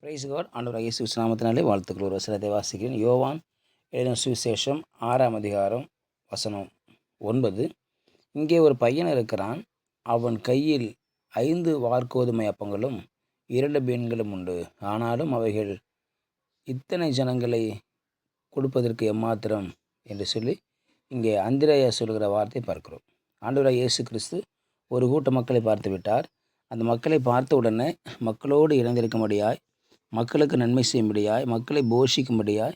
Price God. ஆண்டவராகிய இயேசு கிறிஸ்து நாமத்தினாலே வாழ்த்துக்கள். ஒரு வசனத்தை வாசிக்கிறேன். யோவான் எழுதின சுவிசேஷம் 6ஆம் அதிகாரம் வசனம் 9. இங்கே ஒரு பையன் இருக்கிறான். அவன் கையில் 5 வாற்கோதுமை அப்பங்களும் 2 மீன்களும் உண்டு. ஆனாலும் அவைகள் இத்தனை ஜனங்களை கொடுப்பதற்கு எம்மாத்திரம் என்று சொல்லி இங்கே அந்திரேயா சொல்கிற வார்த்தை பார்க்கிறோம். ஆண்டவராகிய இயேசு கிறிஸ்து ஒரு கூட்ட மக்களை பார்த்து விட்டார். அந்த மக்களை பார்த்த உடனே மக்களோடு இணைந்திருக்கும்படியாய், மக்களுக்கு நன்மை செய்யும்படியாய், மக்களை போஷிக்கும்படியாய்,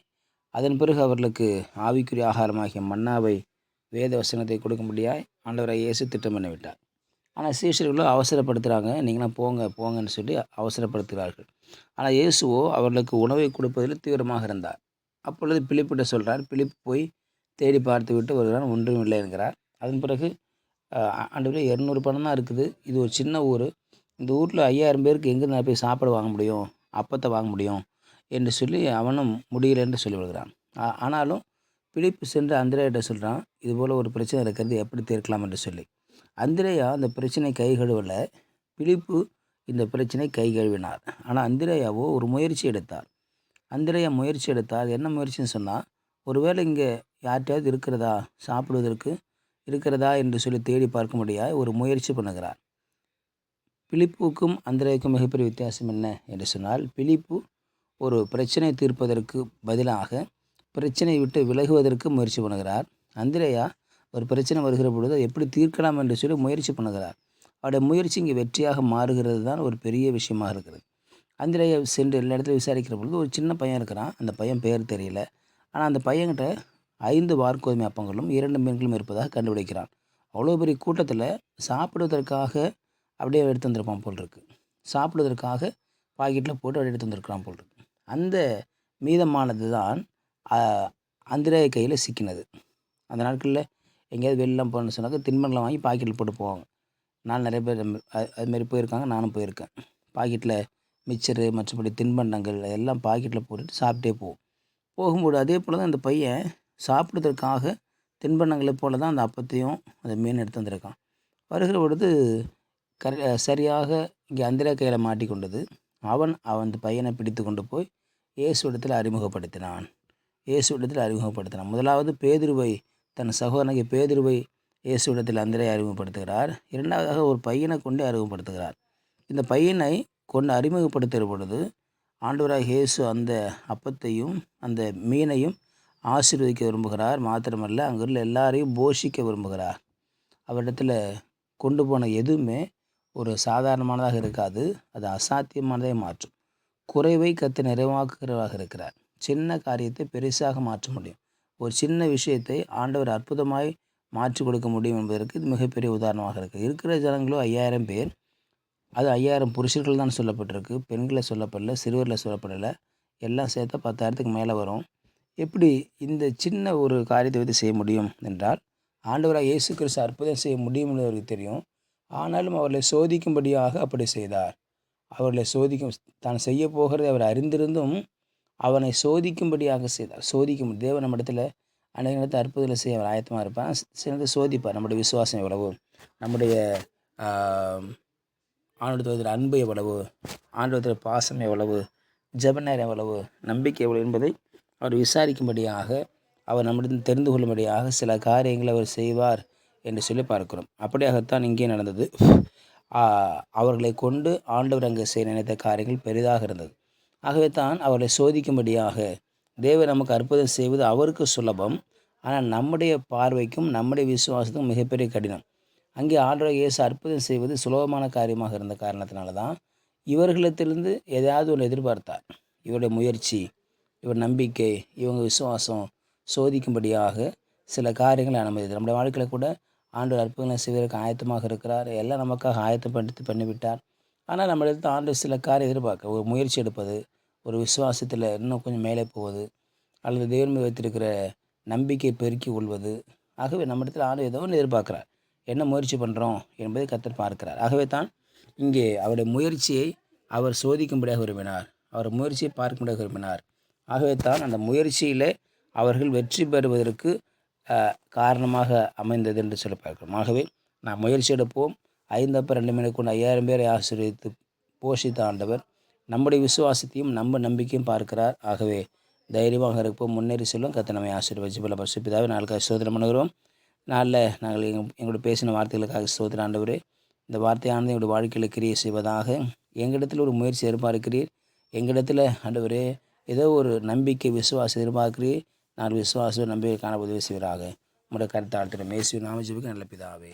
அதன் பிறகு அவர்களுக்கு ஆவிக்குரிய ஆகாரமாகிய மன்னாவை வேத வசனத்தை கொடுக்கும்படியாய் ஆண்டவராகிய இயேசு திட்டம் பண்ணிவிட்டார். ஆனால் சீஷர்களும் அவசரப்படுத்துகிறாங்க. நீங்களாம் போங்க போங்கன்னு சொல்லி அவசரப்படுத்துகிறார்கள். ஆனால் இயேசுவோ அவர்களுக்கு உணவை கொடுப்பதில் தீவிரமாக இருந்தார். அப்பொழுது பிலிப்பிட்ட சொல்கிறார். பிலிப்பு போய் தேடி பார்த்து விட்டு வருகிறான். ஒன்றும் இல்லை என்கிறார். அதன் பிறகு ஆண்டவரே 200 பணம் தான் இருக்குது. இது ஒரு சின்ன ஊர். இந்த ஊரில் 5000 பேருக்கு எங்கே நான் போய் சாப்பாடு வாங்க முடியும், அப்பத்தை வாங்க முடியும் என்று சொல்லி அவனும் முடியல என்று சொல்லிவிடுகிறான். ஆனாலும் பிலிப்பு சென்று அந்திரேயிட்ட சொல்கிறான், இதுபோல் ஒரு பிரச்சனை இருக்கிறது, எப்படி தீர்க்கலாம் என்று சொல்லி. அந்திரேயா அந்த பிரச்சனை கை கழுவலை, பிலிப்பு இந்த பிரச்சனை கை கழுவினார். ஆனால் அந்திரேயாவோ ஒரு முயற்சி எடுத்தார். அந்திரேயா முயற்சி எடுத்தார். என்ன முயற்சின்னு சொன்னால், ஒருவேளை இங்கே யார்கிட்டையாவது சாப்பிடுவதற்கு இருக்கிறதா என்று சொல்லி தேடி பார்க்க முடியாது ஒரு முயற்சி பண்ணுகிறார். பிலிப்புக்கும் அந்திரேயாவுக்கும் மிகப்பெரிய வித்தியாசம் என்ன என்று சொன்னால், பிலிப்பு ஒரு பிரச்சனை தீர்ப்பதற்கு பதிலாக பிரச்சனையை விட்டு விலகுவதற்கு முயற்சி பண்ணுகிறார். அந்திரேயா ஒரு பிரச்சனை வருகிற பொழுது அதை எப்படி தீர்க்கலாம் என்று சொல்லி முயற்சி பண்ணுகிறார். அவருடைய முயற்சி இங்கே வெற்றியாக மாறுகிறது தான் ஒரு பெரிய விஷயமாக இருக்குது. அந்திரேயா சென்று எல்லா இடத்துலையும் விசாரிக்கிற பொழுது ஒரு சின்ன பையன் இருக்கிறான். அந்த பையன் பெயர் தெரியல. ஆனால் அந்த பையன்கிட்ட 5 வாற்கோதுமை அப்பங்களும் 2 மீன்களும் இருப்பதாக கண்டுபிடிக்கிறான். அவ்வளோ பெரிய கூட்டத்தில் சாப்பிடுவதற்காக அப்படியே எடுத்து வந்திருப்பான் போல் இருக்கு. சாப்பிடுவதற்காக பாக்கெட்டில் போட்டு அப்படியே எடுத்து வந்திருக்கிறான் போல் இருக்கு. அந்த மீதமானது தான் அந்திரேயா கையில் சிக்கினது. அந்த நாட்களில் எங்கேயாவது வெளிலாம் போகணுன்னு சொன்னாக்க தின்பண்டங்களை வாங்கி பாக்கெட்டில் போட்டு போவாங்க. நான் நிறைய பேர் அதுமாரி போயிருக்காங்க, நானும் போயிருக்கேன். பாக்கெட்டில் மிக்சரு மற்றபடி தின்பண்டங்கள் எல்லாம் பாக்கெட்டில் போட்டுட்டு சாப்பிட்டே போகும்போது அதே போல் தான் அந்த பையன் சாப்பிடுவதற்காக தின்பண்டங்களை போல தான் அந்த அப்பத்தையும் அந்த மீன் எடுத்து வந்திருக்கான். வருகிற பொழுது சரியாக இங்கே அந்திரேயா கையில் மாட்டிக்கொண்டது. அவன் அந்த பையனை பிடித்து கொண்டு போய் இயேசுவிடத்தில் அறிமுகப்படுத்தினான். முதலாவது பேதுருவை, தன் சகோதரனாகிய பேதுருவை இயேசுவிடத்தில் அந்திரேயா அறிமுகப்படுத்துகிறார். இரண்டாவதாக ஒரு பையனை கொண்டு அறிமுகப்படுத்துகிறார். இந்த பையனை கொண்டு அறிமுகப்படுத்துகிற பொழுது ஆண்டவராகிய இயேசு அந்த அப்பத்தையும் அந்த மீனையும் ஆசீர்வதிக்க விரும்புகிறார். மாத்திரமல்ல, அங்குள்ள எல்லாரையும் போஷிக்க விரும்புகிறார். அவரிடத்தில் கொண்டு போன எதுவுமே ஒரு சாதாரணமானதாக இருக்காது, அது அசாத்தியமானதை மாற்றும். குறைவை கர்த்தர் நிறைவாக்குகிறவராக இருக்கிறார். சின்ன காரியத்தை பெருசாக மாற்ற முடியும். ஒரு சின்ன விஷயத்தை ஆண்டவர் அற்புதமாய் மாற்றி கொடுக்க முடியும் என்பதற்கு இது மிகப்பெரிய உதாரணமாக இருக்குது. இருக்கிற ஜனங்களோ 5000 பேர். அது 5000 புருஷர்கள் தான் சொல்லப்பட்டிருக்கு, பெண்களை சொல்லப்படலை, சிறுவரில் சொல்லப்படலை. எல்லாம் சேர்த்தா 10,000க்கு மேலே வரும். எப்படி இந்த சின்ன ஒரு காரியத்தை வைத்து செய்ய முடியும் என்றால், ஆண்டவராக இயேசு கிறிஸ்து அற்புதம் செய்ய முடியும் என்று அவருக்கு தெரியும். ஆனாலும் அவர்களை சோதிக்கும்படியாக அப்படி செய்தார். அவர்களை தான் செய்ய போகிறதை அவர் அறிந்திருந்தும் அவனை சோதிக்கும்படியாக செய்தார். தேவன் நம்மிடத்தில் அநேக நேரத்தில் அற்புதங்களை செய்ய அவர் ஆயத்தமாக இருப்பார். சிலதை சோதிப்பார். நம்முடைய விசுவாசம் எவ்வளவு, நம்முடைய ஆண்டவரத்தில் அன்பு எவ்வளவு, ஆண்டவரத்தில் பாசம் எவ்வளவு, ஜெப நேரம் எவ்வளவு, நம்பிக்கை எவ்வளவு என்பதை அவர் விசாரிக்கும்படியாக, அவர் நம்மிடம் தெரிந்து கொள்ளும்படியாக சில காரியங்களை அவர் செய்வார் என்று சொல்லி பார்க்கிறோம். அப்படியாகத்தான் இங்கே நடந்தது. அவர்களை கொண்டு ஆண்டவர் அங்கே செய்ய நினைத்த காரியங்கள் பெரிதாக இருந்தது. ஆகவே தான் அவர்களை சோதிக்கும்படியாக தேவன் நமக்கு அற்புதம் செய்வது அவருக்கு சுலபம். ஆனால் நம்முடைய பார்வைக்கும் நம்முடைய விசுவாசத்துக்கும் மிகப்பெரிய கடினம். அங்கே ஆண்டவர் இயேசு அற்புதம் செய்வது சுலபமான காரியமாக இருந்த காரணத்தினால தான் இவர்களிடத்திலிருந்து எதையாவது ஒன்று எதிர்பார்த்தார். இவருடைய முயற்சி, இவர் நம்பிக்கை, இவங்க விசுவாசம் சோதிக்கும்படியாக சில காரியங்களை அனுமதித்தார். நம்முடைய வாழ்க்கையில் கூட ஆண்டவர் அற்புதங்களை செய்வதற்கு ஆயத்தமாக இருக்கிறார். எல்லாம் நமக்காக ஆயத்தப்படுத்தி பண்ணிவிட்டார். ஆனால் நம்மளிடத்தில் ஆண்டவர் சில காரியம் எதிர்பார்க்க, ஒரு முயற்சி எடுப்பது, ஒரு விசுவாசத்தில் இன்னும் கொஞ்சம் மேலே போவது, அல்லது தேவன் மீது வைத்திருக்கிற நம்பிக்கை பெருக்கி கொள்வது. ஆகவே நம்மிடத்தில் ஆண்டவர் ஏதோ ஒன்று எதிர்பார்க்கிறார். என்ன முயற்சி பண்ணுறோம் என்பதை கர்த்தர் பார்க்கிறார். ஆகவே தான் இங்கே அவருடைய முயற்சியை அவர் சோதிக்கும்படியாக விரும்பினார். அவர் முயற்சியை பார்க்கும்படியாக விரும்பினார். ஆகவே தான் அந்த முயற்சியில் அவர்கள் வெற்றி பெறுவதற்கு காரணமாக அமைந்தது என்று சொல்லி பார்க்கிறோம். ஆகவே நாம் முயற்சி எடுப்போம். 5 அப்பம் 2 மீனை கொண்டு 5000 பேரை ஆசீர்வதித்து போஷித்த ஆண்டவர் நம்முடைய விசுவாசத்தையும் நம்ம நம்பிக்கையும் பார்க்கிறார். ஆகவே தைரியமாக இருப்போம், முன்னேறி செல்லும். கர்த்தர் நம்மை ஆசீர்வதித்து பல பரிசுத்தபிதாவே நாளுக்காக ஸ்தோத்திரம் பண்ணுகிறோம். நாளில் நாங்கள் எங்களோட பேசின வார்த்தைகளுக்காக ஸ்தோத்திரம் ஆண்டவரே. இந்த வார்த்தையானது எங்களுடைய வாழ்க்கையில் கிரியை செய்வதாக. எங்களிடத்தில் ஒரு முயற்சி எதிர்பார்க்கிறீர். எங்களிடத்தில் ஆண்டவரே ஏதோ ஒரு நம்பிக்கை விசுவாசம் எதிர்பார்க்கிறீர். நான் விசுவாசம் நம்பிக்கை காண உதவி செய்வீராக. உங்களுடைய கருத்தாளத்தில் மேசிய நாம ஜெபிக்கிறேன் நல்ல பிதாவே.